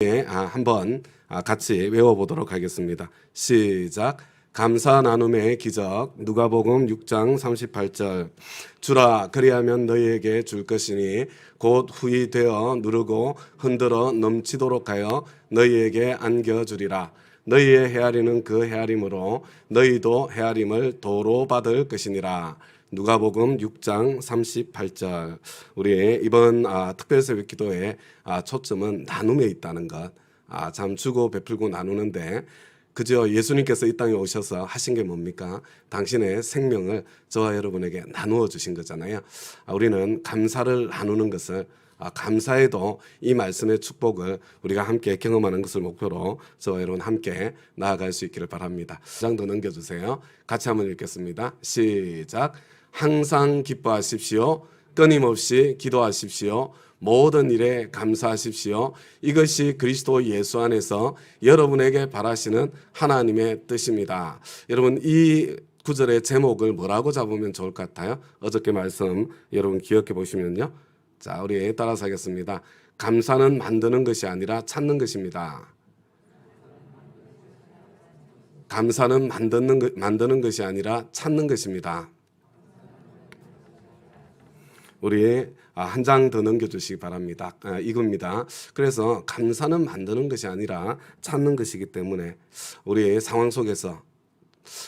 한번 같이 외워보도록 하겠습니다. 시작. 감사 나눔의 기적. 누가복음 6장 38절. 주라 그리하면 너희에게 줄 것이니 곧 후히 되어 누르고 흔들어 넘치도록 하여 너희에게 안겨주리라. 너희의 헤아리는 그 헤아림으로 너희도 헤아림을 도로 받을 것이니라. 누가복음 6장 38절. 우리 이번 특별 새벽 기도의 초점은 나눔에 있다는 것. 참 주고 베풀고 나누는데 그저 예수님께서 이 땅에 오셔서 하신 게 뭡니까? 당신의 생명을 저와 여러분에게 나누어 주신 거잖아요. 우리는 감사를 나누는 것을 감사에도 이 말씀의 축복을 우리가 함께 경험하는 것을 목표로 저와 여러분 함께 나아갈 수 있기를 바랍니다. 한 장 더 넘겨주세요. 같이 한번 읽겠습니다. 시작. 항상 기뻐하십시오. 끊임없이 기도하십시오. 모든 일에 감사하십시오. 이것이 그리스도 예수 안에서 여러분에게 바라시는 하나님의 뜻입니다. 여러분 이 구절의 제목을 뭐라고 잡으면 좋을 것 같아요? 어저께 말씀 여러분 기억해 보시면요. 자, 우리 따라서 하겠습니다. 감사는 만드는 것이 아니라 찾는 것입니다. 감사는 만드는 것이 아니라 찾는 것입니다. 우리 한 장 더 넘겨주시기 바랍니다. 이겁니다. 그래서 감사는 만드는 것이 아니라 찾는 것이기 때문에 우리의 상황 속에서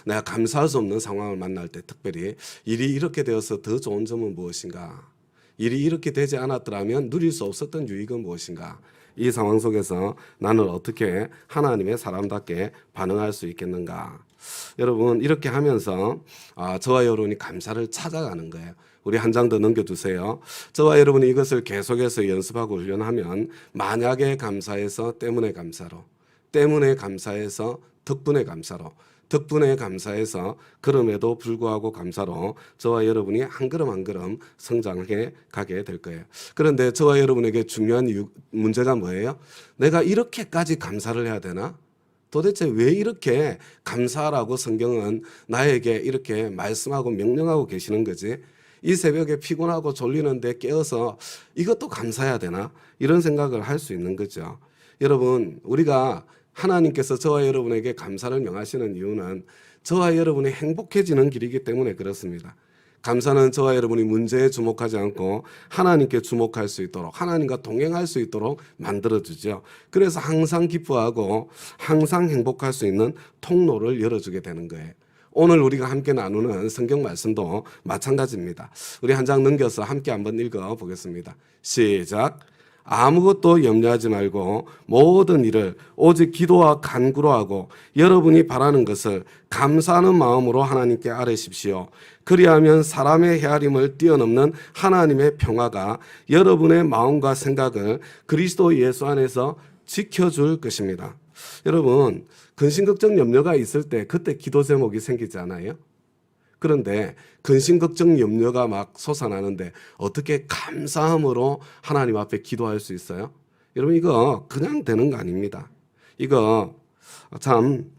내가 감사할 수 없는 상황을 만날 때 특별히 일이 이렇게 되어서 더 좋은 점은 무엇인가? 일이 이렇게 되지 않았더라면 누릴 수 없었던 유익은 무엇인가? 이 상황 속에서 나는 어떻게 하나님의 사람답게 반응할 수 있겠는가? 여러분 이렇게 하면서 저와 여러분이 감사를 찾아가는 거예요. 우리 한 장 더 넘겨주세요. 저와 여러분이 이것을 계속해서 연습하고 훈련하면 만약에 감사해서 때문에 감사로, 때문에 감사해서 덕분에 감사로, 덕분에 감사해서 그럼에도 불구하고 감사로 저와 여러분이 한 걸음 한 걸음 성장해 가게 될 거예요. 그런데 저와 여러분에게 중요한 문제가 뭐예요? 내가 이렇게까지 감사를 해야 되나? 도대체 왜 이렇게 감사하라고 성경은 나에게 이렇게 말씀하고 명령하고 계시는 거지? 이 새벽에 피곤하고 졸리는데 깨어서 이것도 감사해야 되나? 이런 생각을 할 수 있는 거죠. 여러분, 우리가 하나님께서 저와 여러분에게 감사를 명하시는 이유는 저와 여러분이 행복해지는 길이기 때문에 그렇습니다. 감사는 저와 여러분이 문제에 주목하지 않고 하나님께 주목할 수 있도록 하나님과 동행할 수 있도록 만들어주죠. 그래서 항상 기뻐하고 항상 행복할 수 있는 통로를 열어주게 되는 거예요. 오늘 우리가 함께 나누는 성경 말씀도 마찬가지입니다. 우리 한 장 넘겨서 함께 한번 읽어보겠습니다. 시작. 아무것도 염려하지 말고 모든 일을 오직 기도와 간구로 하고 여러분이 바라는 것을 감사하는 마음으로 하나님께 아뢰십시오. 그리하면 사람의 헤아림을 뛰어넘는 하나님의 평화가 여러분의 마음과 생각을 그리스도 예수 안에서 지켜줄 것입니다. 여러분 근심 걱정 염려가 있을 때 그때 기도 제목이 생기지 않아요? 그런데 근심 걱정 염려가 막 솟아나는데 어떻게 감사함으로 하나님 앞에 기도할 수 있어요? 여러분 이거 그냥 되는 거 아닙니다. 이거 참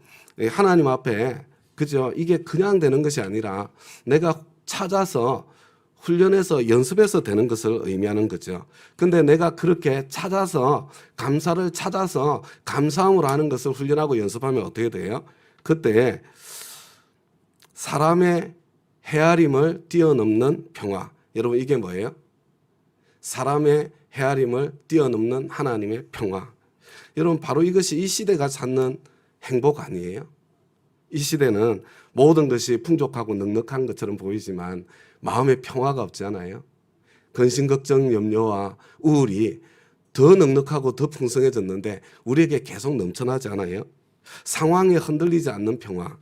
하나님 앞에 그죠? 이게 그냥 되는 것이 아니라 내가 찾아서 훈련해서 연습해서 되는 것을 의미하는 거죠. 근데 내가 그렇게 찾아서 감사를 찾아서 감사함으로 하는 것을 훈련하고 연습하면 어떻게 돼요? 그때 사람의 헤아림을 뛰어넘는 평화. 여러분 이게 뭐예요? 사람의 헤아림을 뛰어넘는 하나님의 평화. 여러분 바로 이것이 이 시대가 찾는 행복 아니에요? 이 시대는 모든 것이 풍족하고 넉넉한 것처럼 보이지만 마음의 평화가 없지 않아요? 근심, 걱정, 염려와 우울이 더 넉넉하고 더 풍성해졌는데 우리에게 계속 넘쳐나지 않아요? 상황에 흔들리지 않는 평화,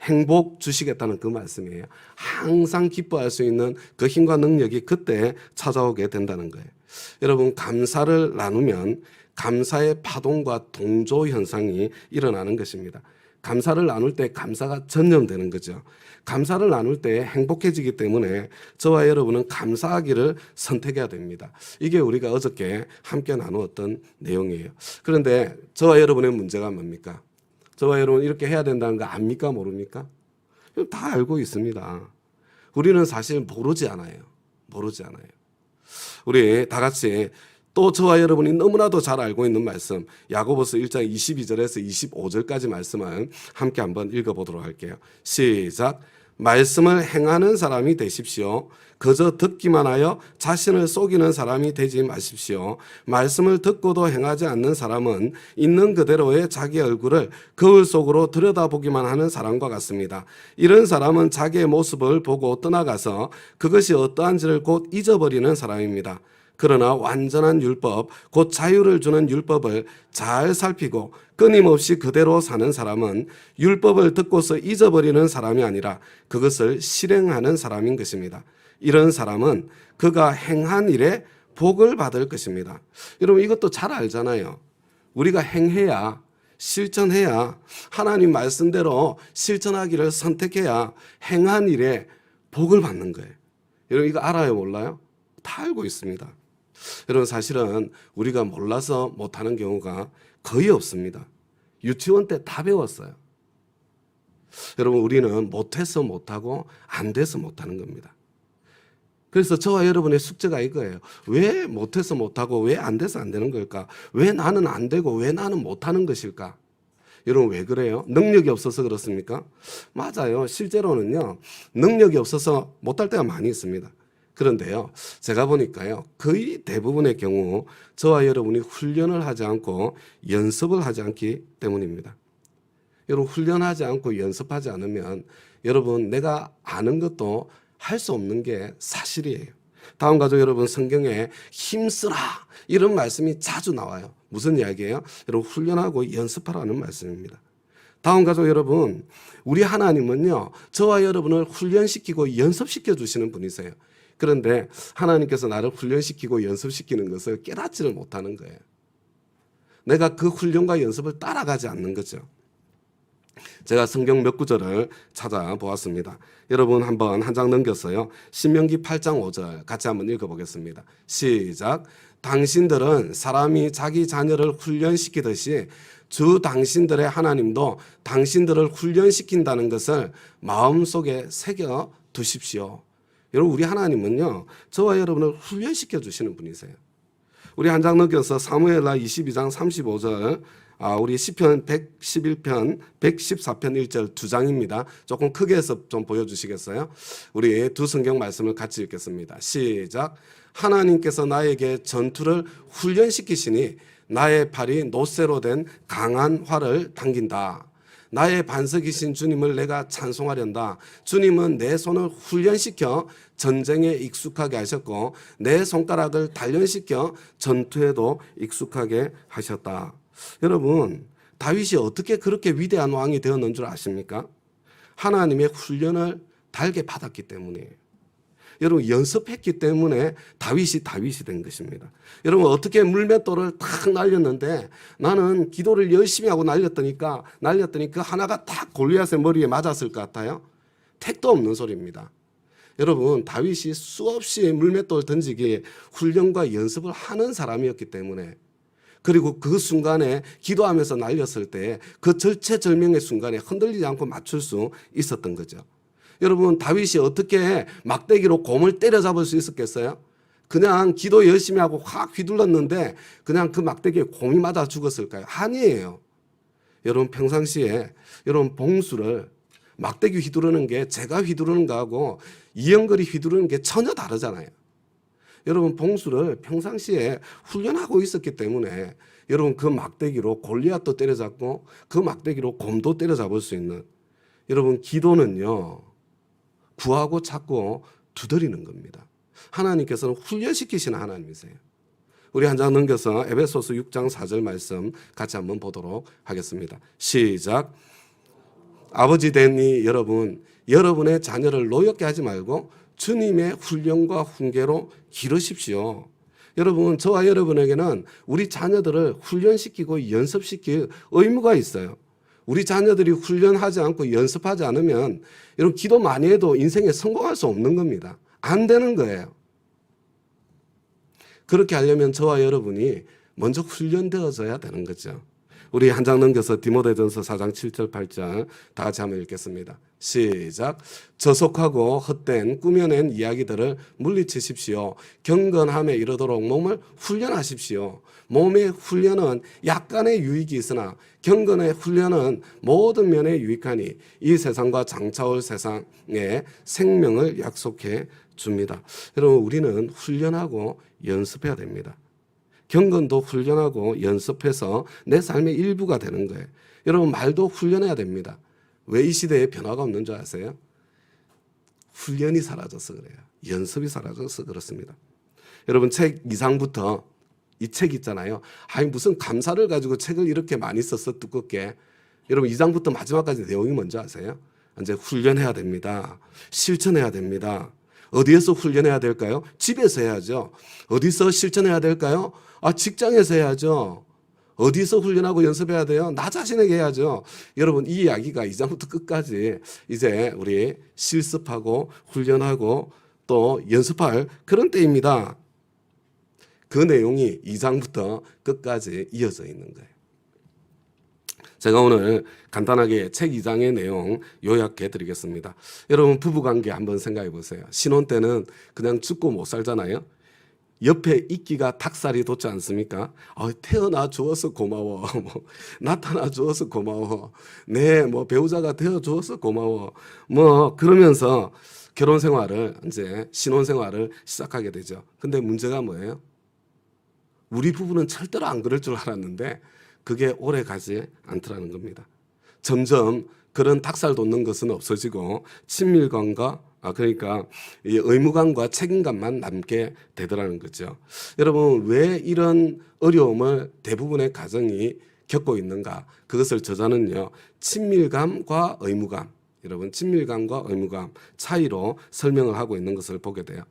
행복 주시겠다는 그 말씀이에요. 항상 기뻐할 수 있는 그 힘과 능력이 그때 찾아오게 된다는 거예요. 여러분 감사를 나누면 감사의 파동과 동조 현상이 일어나는 것입니다. 감사를 나눌 때 감사가 전염되는 거죠. 감사를 나눌 때 행복해지기 때문에 저와 여러분은 감사하기를 선택해야 됩니다. 이게 우리가 어저께 함께 나누었던 내용이에요. 그런데 저와 여러분의 문제가 뭡니까? 저와 여러분 이렇게 해야 된다는 거 압니까? 모릅니까? 다 알고 있습니다. 우리는 사실 모르지 않아요. 우리 다 같이 또 저와 여러분이 너무나도 잘 알고 있는 말씀, 야고보서 1장 22절에서 25절까지 말씀을 함께 한번 읽어보도록 할게요. 시작. 말씀을 행하는 사람이 되십시오. 그저 듣기만 하여 자신을 속이는 사람이 되지 마십시오. 말씀을 듣고도 행하지 않는 사람은 있는 그대로의 자기 얼굴을 거울 속으로 들여다보기만 하는 사람과 같습니다. 이런 사람은 자기의 모습을 보고 떠나가서 그것이 어떠한지를 곧 잊어버리는 사람입니다. 그러나 완전한 율법, 곧 자유를 주는 율법을 잘 살피고 끊임없이 그대로 사는 사람은 율법을 듣고서 잊어버리는 사람이 아니라 그것을 실행하는 사람인 것입니다. 이런 사람은 그가 행한 일에 복을 받을 것입니다. 여러분 이것도 잘 알잖아요. 우리가 행해야, 실천해야, 하나님 말씀대로 실천하기를 선택해야 행한 일에 복을 받는 거예요. 여러분 이거 알아요, 몰라요? 다 알고 있습니다. 여러분 사실은 우리가 몰라서 못하는 경우가 거의 없습니다. 유치원 때 다 배웠어요. 여러분 우리는 못해서 못하고 안 돼서 못하는 겁니다. 그래서 저와 여러분의 숙제가 이거예요. 왜 못해서 못하고 왜 안 돼서 안 되는 걸까? 왜 나는 안 되고 왜 나는 못하는 것일까? 여러분 왜 그래요? 능력이 없어서 그렇습니까? 맞아요. 실제로는요. 능력이 없어서 못할 때가 많이 있습니다. 그런데요. 제가 보니까요. 거의 대부분의 경우 저와 여러분이 훈련을 하지 않고 연습을 하지 않기 때문입니다. 여러분 훈련하지 않고 연습하지 않으면 여러분 내가 아는 것도 할 수 없는 게 사실이에요. 다음 가족 여러분 성경에 힘쓰라 이런 말씀이 자주 나와요. 무슨 이야기예요? 여러분 훈련하고 연습하라는 말씀입니다. 다음 가족 여러분 우리 하나님은요 저와 여러분을 훈련시키고 연습시켜 주시는 분이세요. 그런데 하나님께서 나를 훈련시키고 연습시키는 것을 깨닫지를 못하는 거예요. 내가 그 훈련과 연습을 따라가지 않는 거죠. 제가 성경 몇 구절을 찾아보았습니다. 여러분 한번 한 장 넘겼어요. 신명기 8장 5절 같이 한번 읽어보겠습니다. 시작. 당신들은 사람이 자기 자녀를 훈련시키듯이 주 당신들의 하나님도 당신들을 훈련시킨다는 것을 마음속에 새겨 두십시오. 여러분 우리 하나님은요 저와 여러분을 훈련시켜 주시는 분이세요. 우리 한 장 넘겨서 사무엘하 22장 35절 우리 시편 111편 114편 1절 두 장입니다. 조금 크게 해서 좀 보여주시겠어요? 우리 두 성경 말씀을 같이 읽겠습니다. 시작. 하나님께서 나에게 전투를 훈련시키시니 나의 팔이 노쇠로 된 강한 활을 당긴다. 나의 반석이신 주님을 내가 찬송하련다. 주님은 내 손을 훈련시켜 전쟁에 익숙하게 하셨고 내 손가락을 단련시켜 전투에도 익숙하게 하셨다. 여러분 다윗이 어떻게 그렇게 위대한 왕이 되었는 줄 아십니까? 하나님의 훈련을 달게 받았기 때문이에요. 여러분 연습했기 때문에 다윗이 된 것입니다. 여러분 어떻게 물맷돌을 탁 날렸는데 나는 기도를 열심히 하고 날렸더니 그 하나가 탁 골리앗의 머리에 맞았을 것 같아요? 택도 없는 소리입니다. 여러분 다윗이 수없이 물맷돌 던지기 훈련과 연습을 하는 사람이었기 때문에 그리고 그 순간에 기도하면서 날렸을 때 그 절체절명의 순간에 흔들리지 않고 맞출 수 있었던 거죠. 여러분 다윗이 어떻게 막대기로 곰을 때려잡을 수 있었겠어요? 그냥 기도 열심히 하고 확 휘둘렀는데 그냥 그 막대기에 곰이 맞아 죽었을까요? 아니에요. 여러분 평상시에 여러분 봉수를 막대기 휘두르는 게 제가 휘두르는 거하고 이영걸이 휘두르는 게 전혀 다르잖아요. 여러분 봉수를 평상시에 훈련하고 있었기 때문에 여러분 그 막대기로 골리앗도 때려잡고 그 막대기로 곰도 때려잡을 수 있는 여러분 기도는요. 구하고 찾고 두드리는 겁니다. 하나님께서는 훈련시키시는 하나님이세요. 우리 한 장 넘겨서 에베소서 6장 4절 말씀 같이 한번 보도록 하겠습니다. 시작. 아버지 되니 여러분, 여러분의 자녀를 노엽게 하지 말고 주님의 훈련과 훈계로 기르십시오. 여러분, 저와 여러분에게는 우리 자녀들을 훈련시키고 연습시킬 의무가 있어요. 우리 자녀들이 훈련하지 않고 연습하지 않으면 여러분 기도 많이 해도 인생에 성공할 수 없는 겁니다. 안 되는 거예요. 그렇게 하려면 저와 여러분이 먼저 훈련되어져야 되는 거죠. 우리 한 장 넘겨서 디모데전서 4장 7절 8절 다 같이 한번 읽겠습니다. 시작. 저속하고 헛된 꾸며낸 이야기들을 물리치십시오. 경건함에 이르도록 몸을 훈련하십시오. 몸의 훈련은 약간의 유익이 있으나 경건의 훈련은 모든 면에 유익하니 이 세상과 장차올 세상에 생명을 약속해 줍니다. 여러분, 우리는 훈련하고 연습해야 됩니다. 경건도 훈련하고 연습해서 내 삶의 일부가 되는 거예요. 여러분, 말도 훈련해야 됩니다. 왜 이 시대에 변화가 없는 줄 아세요? 훈련이 사라져서 그래요. 연습이 사라져서 그렇습니다. 여러분, 책 2장부터 이 책 있잖아요. 아니, 무슨 감사를 가지고 책을 이렇게 많이 썼어, 두껍게. 여러분, 2장부터 마지막까지 내용이 뭔지 아세요? 이제 훈련해야 됩니다. 실천해야 됩니다. 어디에서 훈련해야 될까요? 집에서 해야죠. 어디서 실천해야 될까요? 직장에서 해야죠. 어디서 훈련하고 연습해야 돼요? 나 자신에게 해야죠. 여러분, 이 이야기가 2장부터 끝까지 이제 우리 실습하고 훈련하고 또 연습할 그런 때입니다. 그 내용이 2장부터 끝까지 이어져 있는 거예요. 제가 오늘 간단하게 책 2장의 내용 요약해 드리겠습니다. 여러분, 부부관계 한번 생각해 보세요. 신혼 때는 그냥 죽고 못 살잖아요. 옆에 있기가 닭살이 돋지 않습니까? 태어나 주어서 고마워. 나타나 주어서 고마워. 배우자가 되어 주어서 고마워. 그러면서 결혼 생활을, 이제 신혼 생활을 시작하게 되죠. 근데 문제가 뭐예요? 우리 부부는 절대로 안 그럴 줄 알았는데 그게 오래 가지 않더라는 겁니다. 점점 그런 닭살 돋는 것은 없어지고 친밀감과 그러니까 이 의무감과 책임감만 남게 되더라는 거죠. 여러분, 왜 이런 어려움을 대부분의 가정이 겪고 있는가? 그것을 저자는요, 친밀감과 의무감, 여러분, 친밀감과 의무감 차이로 설명을 하고 있는 것을 보게 돼요.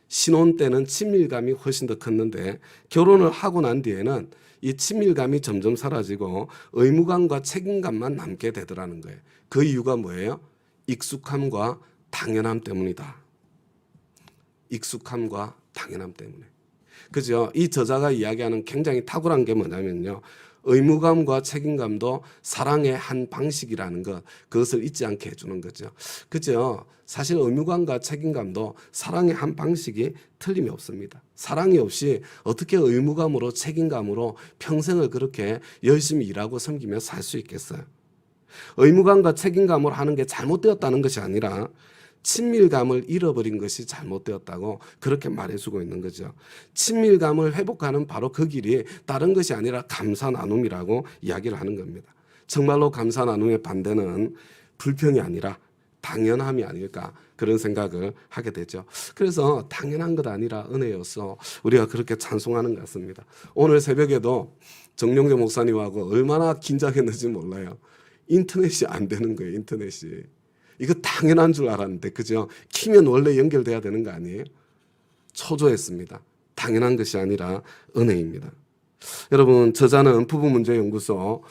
신혼 때는 친밀감이 훨씬 더 컸는데 결혼을 하고 난 뒤에는 이 친밀감이 점점 사라지고 의무감과 책임감만 남게 되더라는 거예요. 그 이유가 뭐예요? 익숙함과 당연함 때문이다. 익숙함과 당연함 때문에. 그죠? 이 저자가 이야기하는 굉장히 탁월한 게 뭐냐면요, 의무감과 책임감도 사랑의 한 방식이라는 것, 그것을 잊지 않게 해주는 거죠. 그죠? 사실 의무감과 책임감도 사랑의 한 방식이 틀림이 없습니다. 사랑이 없이 어떻게 의무감으로 책임감으로 평생을 그렇게 열심히 일하고 섬기며 살 수 있겠어요? 의무감과 책임감으로 하는 게 잘못되었다는 것이 아니라 친밀감을 잃어버린 것이 잘못되었다고 그렇게 말해주고 있는 거죠. 친밀감을 회복하는 바로 그 길이 다른 것이 아니라 감사 나눔이라고 이야기를 하는 겁니다. 정말로 감사 나눔의 반대는 불평이 아니라 당연함이 아닐까, 그런 생각을 하게 되죠. 그래서 당연한 것 아니라 은혜여서 우리가 그렇게 찬송하는 것 같습니다. 오늘 새벽에도 정용재 목사님하고 얼마나 긴장했는지 몰라요. 인터넷이 안 되는 거예요. 인터넷이. 이거 당연한 줄 알았는데, 그죠? 키면 원래 연결돼야 되는 거 아니에요? 초조했습니다. 당연한 것이 아니라 은혜입니다. 여러분, 저자는 부부문제연구소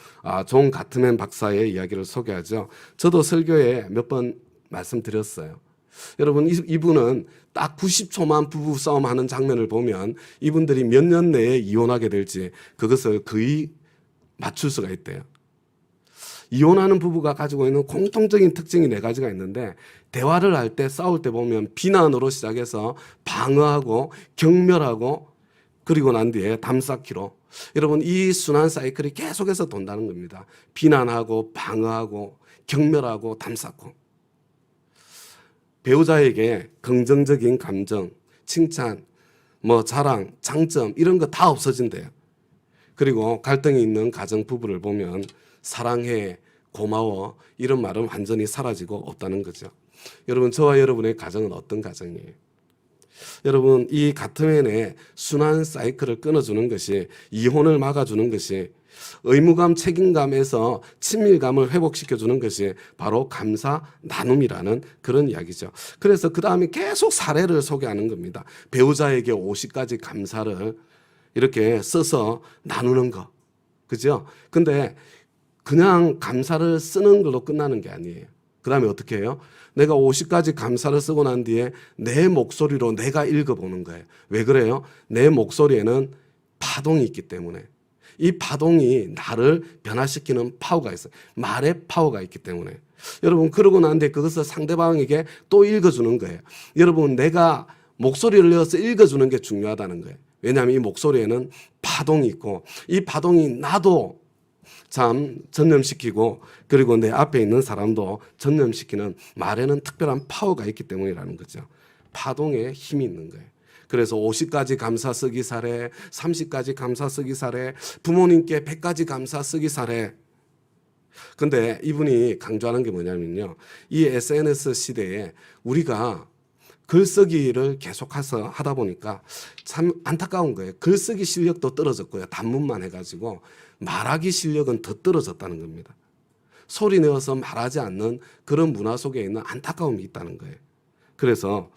존 가트맨 박사의 이야기를 소개하죠. 저도 설교에 몇 번 말씀드렸어요. 여러분, 이분은 딱 90초만 부부 싸움하는 장면을 보면 이분들이 몇 년 내에 이혼하게 될지 그것을 거의 맞출 수가 있대요. 이혼하는 부부가 가지고 있는 공통적인 특징이 4가지가 있는데, 대화를 할 때, 싸울 때 보면 비난으로 시작해서 방어하고 경멸하고 그리고 난 뒤에 담쌓기로, 여러분, 이 순환 사이클이 계속해서 돈다는 겁니다. 비난하고 방어하고 경멸하고 담쌓고. 배우자에게 긍정적인 감정, 칭찬, 자랑, 장점 이런 거 다 없어진대요. 그리고 갈등이 있는 가정 부부를 보면 사랑해, 고마워 이런 말은 완전히 사라지고 없다는 거죠. 여러분, 저와 여러분의 가정은 어떤 가정이에요? 여러분, 이 가트맨의 순환 사이클을 끊어주는 것이, 이혼을 막아주는 것이, 의무감, 책임감에서 친밀감을 회복시켜주는 것이 바로 감사 나눔이라는 그런 이야기죠. 그래서 그 다음에 계속 사례를 소개하는 겁니다. 배우자에게 50가지 감사를 이렇게 써서 나누는 거. 그죠? 근데 그냥 감사를 쓰는 걸로 끝나는 게 아니에요. 그 다음에 어떻게 해요? 내가 50가지 감사를 쓰고 난 뒤에 내 목소리로 내가 읽어보는 거예요. 왜 그래요? 내 목소리에는 파동이 있기 때문에. 이 파동이 나를 변화시키는 파워가 있어요. 말의 파워가 있기 때문에. 여러분, 그러고 난 뒤에 그것을 상대방에게 또 읽어주는 거예요. 여러분, 내가 목소리를 내어서 읽어주는 게 중요하다는 거예요. 왜냐하면 이 목소리에는 파동이 있고, 이 파동이 나도 참 전념시키고, 그리고 내 앞에 있는 사람도 전념시키는 말에는 특별한 파워가 있기 때문이라는 거죠. 파동에 힘이 있는 거예요. 그래서 50가지 감사 쓰기 사례, 30가지 감사 쓰기 사례, 부모님께 100가지 감사 쓰기 사례. 근데 이분이 강조하는 게 뭐냐면요, 이 SNS 시대에 우리가 글쓰기를 계속해서 하다 보니까 참 안타까운 거예요. 글쓰기 실력도 떨어졌고요. 단문만 해가지고 말하기 실력은 더 떨어졌다는 겁니다. 소리 내어서 말하지 않는 그런 문화 속에 있는 안타까움이 있다는 거예요. 그래서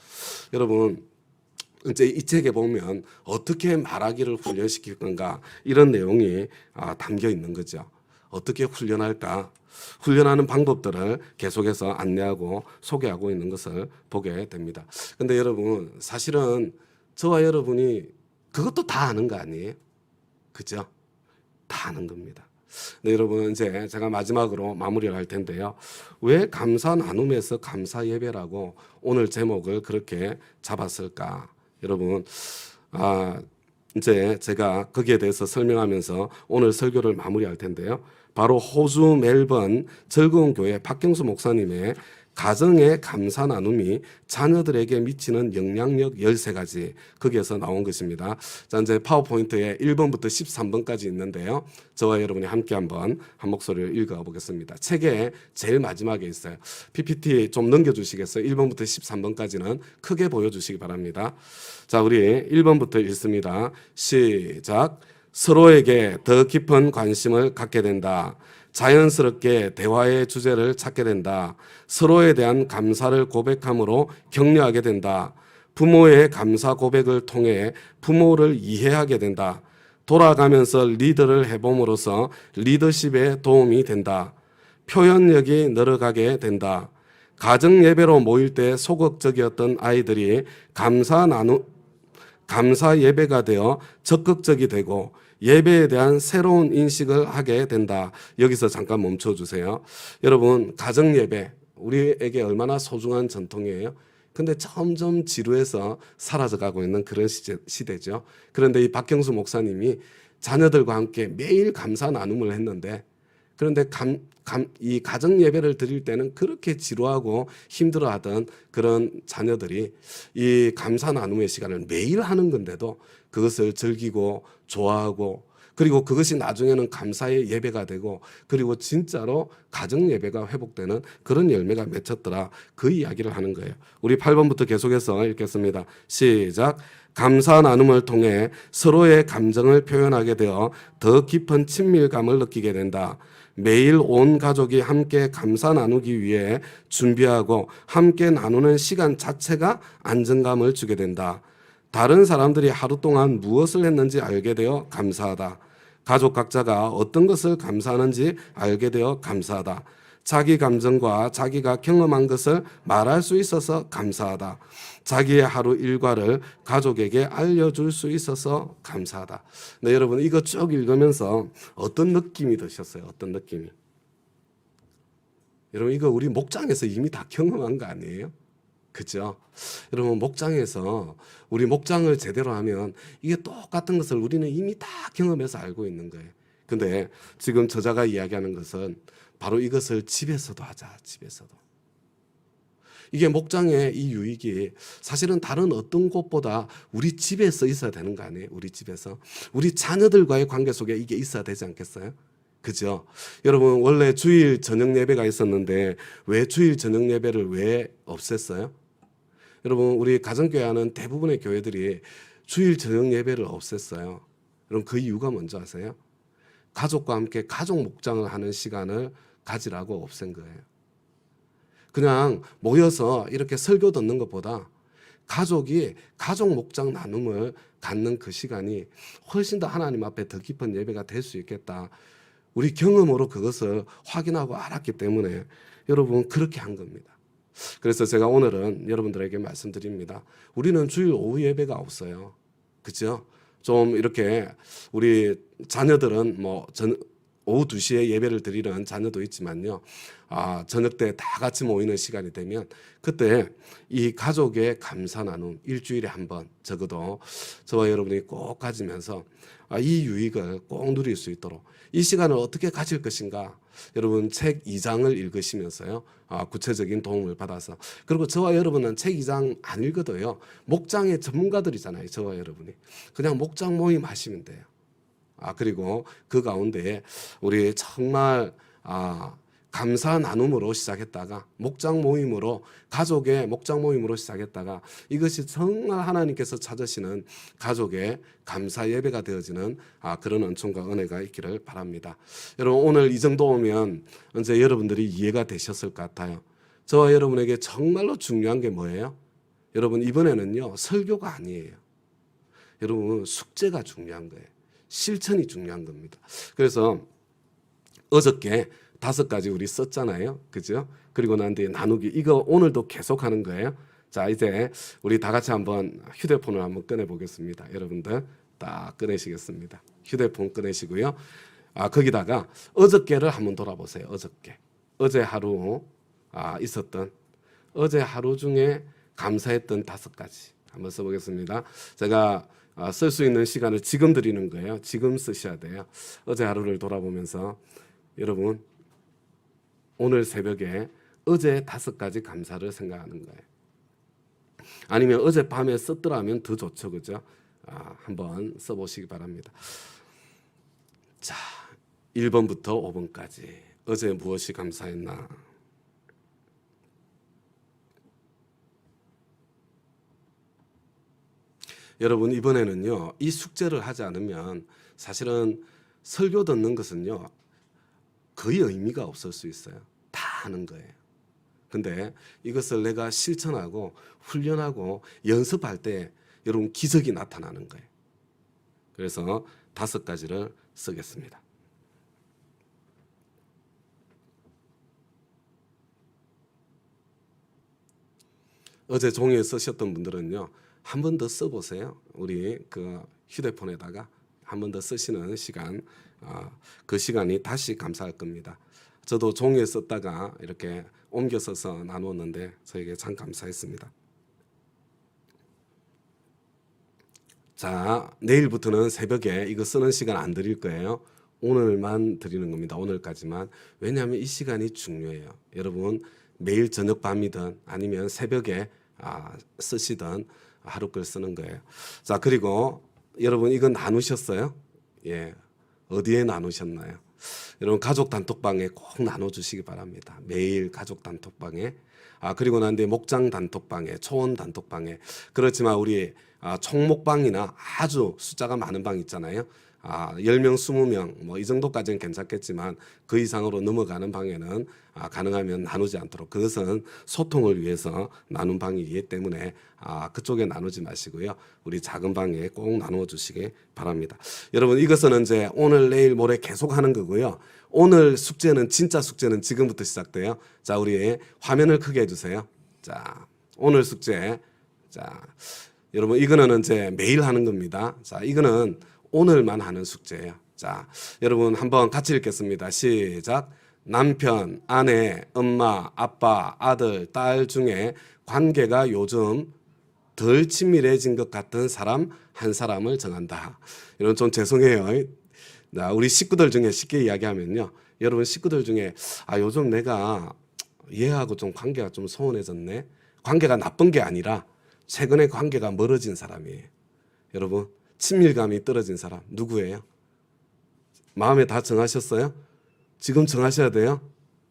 여러분, 이제 이 책에 보면 어떻게 말하기를 훈련시킬 건가, 이런 내용이 담겨 있는 거죠. 어떻게 훈련할까? 훈련하는 방법들을 계속해서 안내하고 소개하고 있는 것을 보게 됩니다. 근데 여러분, 사실은 저와 여러분이 그것도 다 아는 거 아니에요? 그죠? 다 아는 겁니다. 네, 여러분, 이제 제가 마지막으로 마무리를 할 텐데요. 왜 감사 나눔에서 감사 예배라고 오늘 제목을 그렇게 잡았을까? 여러분, 이제 제가 거기에 대해서 설명하면서 오늘 설교를 마무리할 텐데요. 바로 호주 멜번 즐거운 교회 박경수 목사님의 가정의 감사 나눔이 자녀들에게 미치는 영향력 13가지, 거기에서 나온 것입니다. 자, 이제 파워포인트에 1번부터 13번까지 있는데요. 저와 여러분이 함께 한번 한 목소리를 읽어보겠습니다. 책의 제일 마지막에 있어요. PPT 좀 넘겨주시겠어요? 1번부터 13번까지는 크게 보여주시기 바랍니다. 자, 우리 1번부터 읽습니다. 시작. 서로에게 더 깊은 관심을 갖게 된다. 자연스럽게 대화의 주제를 찾게 된다. 서로에 대한 감사를 고백함으로 격려하게 된다. 부모의 감사 고백을 통해 부모를 이해하게 된다. 돌아가면서 리더를 해봄으로써 리더십에 도움이 된다. 표현력이 늘어가게 된다. 가정 예배로 모일 때 소극적이었던 아이들이 감사 예배가 되어 적극적이 되고 예배에 대한 새로운 인식을 하게 된다. 여기서 잠깐 멈춰주세요. 여러분, 가정 예배 우리에게 얼마나 소중한 전통이에요. 근데 점점 지루해서 사라져가고 있는 그런 시대죠. 그런데 이 박경수 목사님이 자녀들과 함께 매일 감사 나눔을 했는데, 그런데 이 가정 예배를 드릴 때는 그렇게 지루하고 힘들어하던 그런 자녀들이 이 감사 나눔의 시간을 매일 하는 건데도 그것을 즐기고 좋아하고, 그리고 그것이 나중에는 감사의 예배가 되고, 그리고 진짜로 가정 예배가 회복되는 그런 열매가 맺혔더라. 그 이야기를 하는 거예요. 우리 8번부터 계속해서 읽겠습니다. 시작. 감사 나눔을 통해 서로의 감정을 표현하게 되어 더 깊은 친밀감을 느끼게 된다. 매일 온 가족이 함께 감사 나누기 위해 준비하고 함께 나누는 시간 자체가 안정감을 주게 된다. 다른 사람들이 하루 동안 무엇을 했는지 알게 되어 감사하다. 가족 각자가 어떤 것을 감사하는지 알게 되어 감사하다. 자기 감정과 자기가 경험한 것을 말할 수 있어서 감사하다. 자기의 하루 일과를 가족에게 알려줄 수 있어서 감사하다. 네, 여러분, 이거 쭉 읽으면서 어떤 느낌이 드셨어요? 어떤 느낌이? 여러분, 이거 우리 목장에서 이미 다 경험한 거 아니에요? 그죠? 여러분, 목장에서 우리 목장을 제대로 하면 이게 똑같은 것을 우리는 이미 다 경험해서 알고 있는 거예요. 근데 지금 저자가 이야기하는 것은 바로 이것을 집에서도 하자. 집에서도. 이게 목장의 이 유익이 사실은 다른 어떤 곳보다 우리 집에서 있어야 되는 거 아니에요? 우리 집에서. 우리 자녀들과의 관계 속에 이게 있어야 되지 않겠어요? 그죠? 여러분, 원래 주일 저녁 예배가 있었는데 왜 주일 저녁 예배를 왜 없앴어요? 여러분, 우리 가정교회 하는 대부분의 교회들이 주일 저녁 예배를 없앴어요. 여러분, 그 이유가 뭔지 아세요? 가족과 함께 가족 목장을 하는 시간을 가지라고 없앤 거예요. 그냥 모여서 이렇게 설교 듣는 것보다 가족이 가족 목장 나눔을 갖는 그 시간이 훨씬 더 하나님 앞에 더 깊은 예배가 될 수 있겠다. 우리 경험으로 그것을 확인하고 알았기 때문에 여러분 그렇게 한 겁니다. 그래서 제가 오늘은 여러분들에게 말씀드립니다. 우리는 주일 오후 예배가 없어요. 그죠? 좀 이렇게 우리 자녀들은 오후 2시에 예배를 드리는 자녀도 있지만요. 저녁 때 다 같이 모이는 시간이 되면 그때 이 가족의 감사 나눔 일주일에 한 번 적어도 저와 여러분이 꼭 가지면서 이 유익을 꼭 누릴 수 있도록 이 시간을 어떻게 가질 것인가. 여러분 책 2장을 읽으시면서요. 구체적인 도움을 받아서 그리고 저와 여러분은 책 2장 안 읽어도요. 목장의 전문가들이잖아요. 저와 여러분이 그냥 목장 모임 하시면 돼요. 그리고 그 가운데 우리 정말 감사 나눔으로 시작했다가 목장 모임으로 가족의 목장 모임으로 시작했다가 이것이 정말 하나님께서 찾으시는 가족의 감사 예배가 되어지는 그런 은총과 은혜가 있기를 바랍니다. 여러분 오늘 이 정도 오면 이제 여러분들이 이해가 되셨을 것 같아요. 저와 여러분에게 정말로 중요한 게 뭐예요? 여러분 이번에는요 설교가 아니에요. 여러분 숙제가 중요한 거예요. 실천이 중요한 겁니다. 그래서 어저께 5가지 우리 썼잖아요. 그죠? 그리고 난 뒤에 나누기. 이거 오늘도 계속 하는 거예요. 자, 이제 우리 다 같이 한번 휴대폰을 한번 꺼내 보겠습니다. 여러분들 딱 꺼내시겠습니다. 휴대폰 꺼내시고요. 거기다가 어저께를 한번 돌아보세요. 어제 하루 있었던 어제 하루 중에 감사했던 5가지 한번 써보겠습니다. 제가 쓸 수 있는 시간을 지금 드리는 거예요. 지금 쓰셔야 돼요. 어제 하루를 돌아보면서 여러분 오늘 새벽에 어제 5가지 감사를 생각하는 거예요. 아니면 어제 밤에 썼더라면 더 좋죠. 그죠? 한번 써보시기 바랍니다. 자, 1번부터 5번까지 어제 무엇이 감사했나? 여러분 이번에는요. 이 숙제를 하지 않으면 사실은 설교 듣는 것은요. 거의 의미가 없을 수 있어요. 다 아는 거예요. 근데 이것을 내가 실천하고 훈련하고 연습할 때 여러분 기적이 나타나는 거예요. 그래서 5가지를 쓰겠습니다. 어제 종이에 쓰셨던 분들은요. 한 번 더 써보세요. 우리 그 휴대폰에다가 한 번 더 쓰시는 시간, 그 시간이 다시 감사할 겁니다. 저도 종이에 썼다가 이렇게 옮겨 써서 나누었는데 저에게 참 감사했습니다. 자, 내일부터는 새벽에 이거 쓰는 시간 안 드릴 거예요. 오늘만 드리는 겁니다. 오늘까지만. 왜냐하면 이 시간이 중요해요. 여러분 매일 저녁 밤이든 아니면 새벽에 쓰시든 하루 글 쓰는 거예요. 자, 그리고 여러분 이거 나누셨어요? 예, 어디에 나누셨나요? 여러분 가족 단톡방에 꼭 나눠주시기 바랍니다. 매일 가족 단톡방에 그리고 난 뒤에 목장 단톡방에 초원 단톡방에 그렇지만 우리 총목방이나 아주 숫자가 많은 방 있잖아요. 10명, 20명 뭐 이 정도까지는 괜찮겠지만 그 이상으로 넘어가는 방에는 가능하면 나누지 않도록 그것은 소통을 위해서 나눈 방이기 때문에 그쪽에 나누지 마시고요. 우리 작은 방에 꼭 나누어 주시기 바랍니다. 여러분 이것은 이제 오늘 내일 모레 계속 하는 거고요. 오늘 숙제는 진짜 숙제는 지금부터 시작돼요. 자, 우리 화면을 크게 해주세요. 자, 오늘 숙제. 자, 여러분 이거는 이제 매일 하는 겁니다. 자, 이거는 오늘만 하는 숙제예요. 자, 여러분 한번 같이 읽겠습니다. 시작. 남편, 아내, 엄마, 아빠, 아들, 딸 중에 관계가 요즘 덜 친밀해진 것 같은 사람 한 사람을 정한다. 여러분 좀 죄송해요. 우리 식구들 중에 쉽게 이야기하면요. 여러분 식구들 중에 요즘 내가 얘하고 좀 관계가 좀 소원해졌네. 관계가 나쁜 게 아니라 최근에 관계가 멀어진 사람이에요. 여러분 친밀감이 떨어진 사람 누구예요? 마음에 다 정하셨어요? 지금 정하셔야 돼요.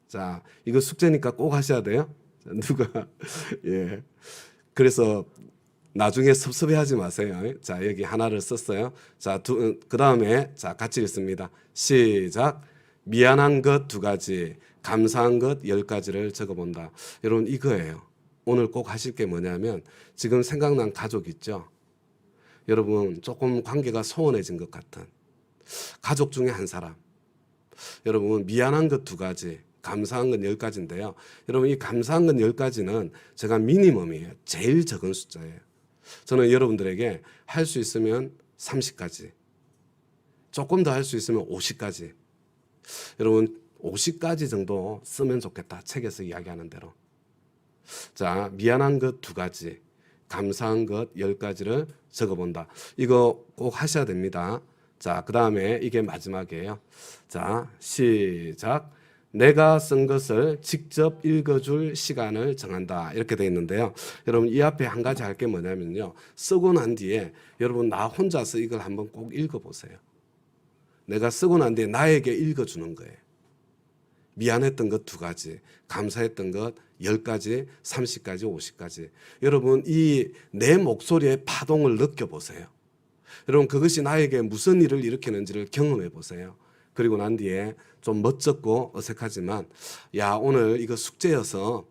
자, 이거 숙제니까 꼭 하셔야 돼요. 자, 누가 예. 그래서 나중에 섭섭해하지 마세요. 자, 여기 하나를 썼어요. 자, 그 다음에 자 같이 읽습니다. 시작. 미안한 것 2가지, 감사한 것 10가지를 적어본다. 여러분 이거예요. 오늘 꼭 하실 게 뭐냐면 지금 생각난 가족 있죠. 여러분 조금 관계가 소원해진 것 같은 가족 중에 한 사람. 여러분 미안한 것 2가지, 감사한 건 10가지인데요. 여러분 이 감사한 건 10가지는 제가 미니멈이에요. 제일 적은 숫자예요. 저는 여러분들에게 할 수 있으면 30까지. 조금 더 할 수 있으면 50까지. 여러분 50까지 정도 쓰면 좋겠다. 책에서 이야기하는 대로. 자, 미안한 것 2가지, 감사한 것 10가지를 적어본다. 이거 꼭 하셔야 됩니다. 자, 그 다음에 이게 마지막이에요. 자, 시작. 내가 쓴 것을 직접 읽어줄 시간을 정한다. 이렇게 되어 있는데요. 여러분 이 앞에 한 가지 할 게 뭐냐면요. 쓰고 난 뒤에 여러분 나 혼자서 이걸 한번 꼭 읽어보세요. 내가 쓰고 난 뒤에 나에게 읽어주는 거예요. 미안했던 것 2가지, 감사했던 것 10가지, 30가지, 50가지. 여러분 이 내 목소리의 파동을 느껴보세요. 여러분 그것이 나에게 무슨 일을 일으키는지를 경험해 보세요. 그리고 난 뒤에 좀 멋쩍고 어색하지만 야 오늘 이거 숙제여서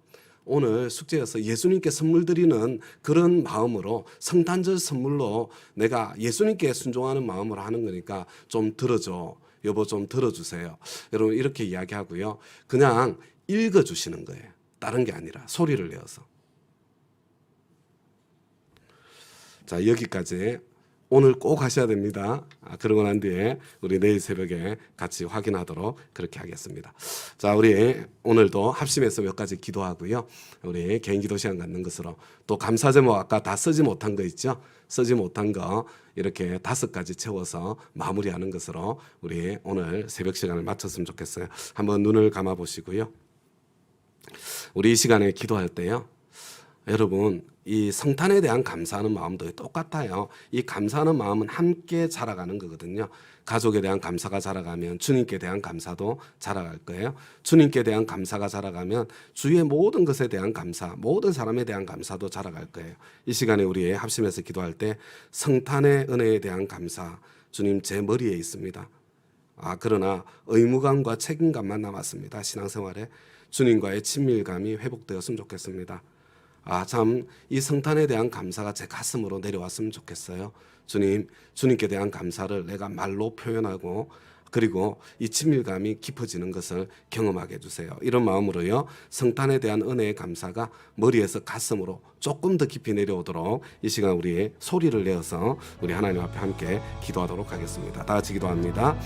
예수님께 선물 드리는 그런 마음으로 성탄절 선물로 내가 예수님께 순종하는 마음으로 하는 거니까 좀 들어줘. 여보 좀 들어주세요. 여러분 이렇게 이야기하고요. 그냥 읽어주시는 거예요. 다른 게 아니라 소리를 내어서. 자 여기까지. 오늘 꼭 하셔야 됩니다. 그러고 난 뒤에 우리 내일 새벽에 같이 확인하도록 그렇게 하겠습니다. 자, 우리 오늘도 합심해서 몇 가지 기도하고요. 우리 개인 기도 시간 갖는 것으로 또 감사 제목 아까 다 쓰지 못한 거 있죠? 쓰지 못한 거 이렇게 5가지 채워서 마무리하는 것으로 우리 오늘 새벽 시간을 마쳤으면 좋겠어요. 한번 눈을 감아 보시고요. 우리 이 시간에 기도할 때요. 여러분 이 성탄에 대한 감사하는 마음도 똑같아요. 이 감사하는 마음은 함께 자라가는 거거든요. 가족에 대한 감사가 자라가면 주님께 대한 감사도 자라갈 거예요. 주님께 대한 감사가 자라가면 주위의 모든 것에 대한 감사, 모든 사람에 대한 감사도 자라갈 거예요. 이 시간에 우리 합심해서 기도할 때 성탄의 은혜에 대한 감사, 주님 제 머리에 있습니다. 그러나 의무감과 책임감만 남았습니다. 신앙생활에 주님과의 친밀감이 회복되었으면 좋겠습니다. 참 이 성탄에 대한 감사가 제 가슴으로 내려왔으면 좋겠어요. 주님께 대한 감사를 내가 말로 표현하고 그리고 이 친밀감이 깊어지는 것을 경험하게 해주세요. 이런 마음으로요. 성탄에 대한 은혜의 감사가 머리에서 가슴으로 조금 더 깊이 내려오도록 이 시간 우리 소리를 내어서 우리 하나님 앞에 함께 기도하도록 하겠습니다. 다 같이 기도합니다.